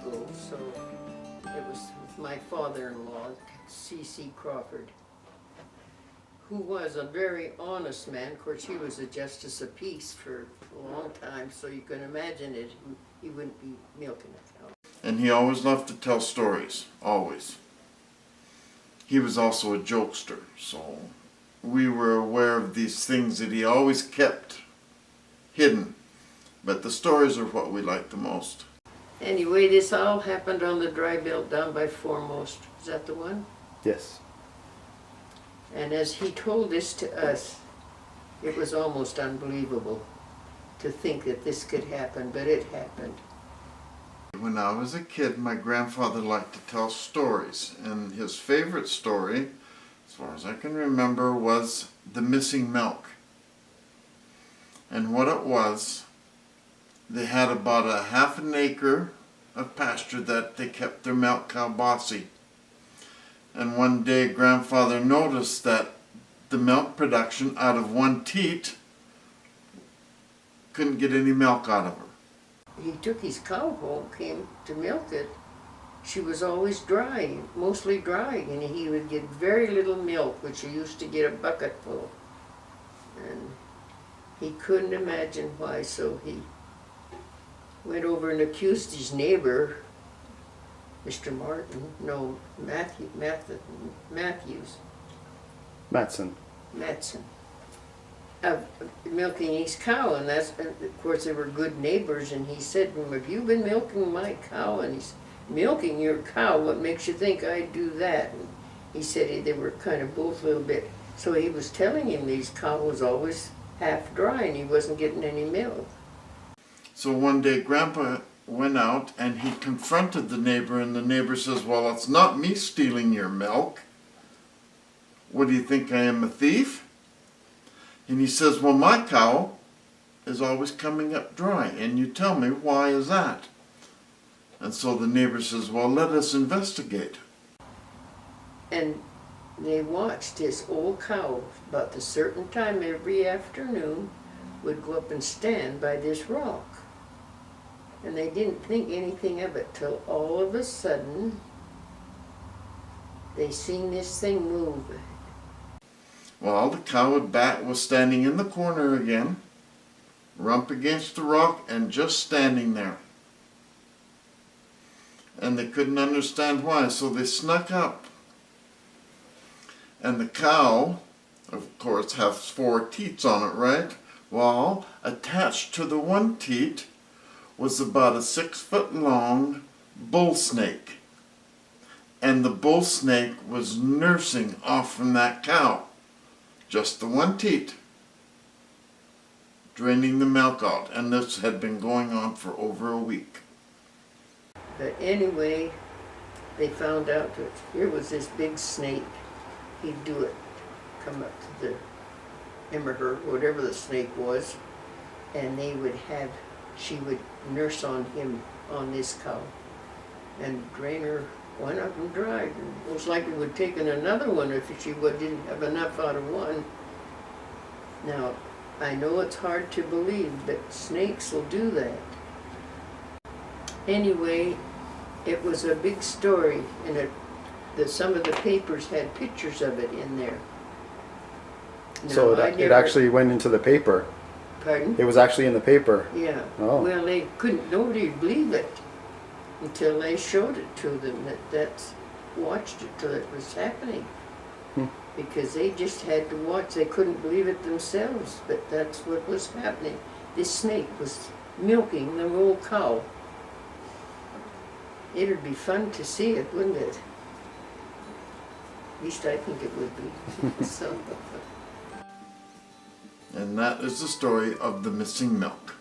ago, so it was my father-in-law, C.C. Crawford, who was a very honest man. Of course, he was a justice of peace for a long time, so you can imagine it. He wouldn't be milking a cow. And he always loved to tell stories, always. He was also a jokester, so we were aware of these things that he always kept hidden. But the stories are what we like the most. Anyway, this all happened on the dry belt down by Foremost. Is that the one? Yes. And as he told this to us, it was almost unbelievable to think that this could happen, but it happened. When I was a kid, my grandfather liked to tell stories, and his favorite story, as far as I can remember, was the missing milk. And what it was, they had about a half an acre of pasture that they kept their milk cow Bossy. And one day grandfather noticed that the milk production out of one teat couldn't get any milk out of her. He took his cow home, came to milk it. She was always dry, mostly dry, and he would get very little milk, which he used to get a bucket full. And he couldn't imagine why, so he went over and accused his neighbor, Mr. Martin, no, Matthews. Matson, of milking his cow, and that's, and of course they were good neighbors, and he said to him, "Have you been milking my cow?" And he's, "Milking your cow? What makes you think I'd do that?" And he said they were kind of both a little bit, so he was telling him his cow was always half dry and he wasn't getting any milk. So one day Grandpa went out and he confronted the neighbor, and the neighbor says, "Well, it's not me stealing your milk. What do you think, I am a thief?" And he says, "Well, my cow is always coming up dry, and you tell me, why is that?" And so the neighbor says, "Well, let us investigate." And they watched this old cow about a certain time every afternoon would go up and stand by this rock. And they didn't think anything of it till all of a sudden they seen this thing move. Well, the cow was standing in the corner again, rump against the rock, and just standing there. And they couldn't understand why, so they snuck up. And the cow, of course, has 4 teats on it, right? Well, attached to the one teat was about a 6-foot long bull snake. And the bull snake was nursing off from that cow. Just the one teat, draining the milk out, and this had been going on for over a week. But anyway, they found out that here was this big snake. He'd do it, come up to the him or her, whatever the snake was, and she would nurse on him, on this cow, and drain her one of them dry. Most likely would take in another one if she didn't have enough out of one. Now, I know it's hard to believe, but snakes will do that. Anyway, it was a big story, and some of the papers had pictures of it in there. Now, So it actually went into the paper. Pardon? It was actually in the paper. Yeah. Oh. Well, nobody would believe it until they showed it to them, that's watched it till it was happening. Because they just had to watch. They couldn't believe it themselves, but that's what was happening. This snake was milking the old cow. It'd be fun to see it, wouldn't it? At least I think it would be. So. And that is the story of the missing milk.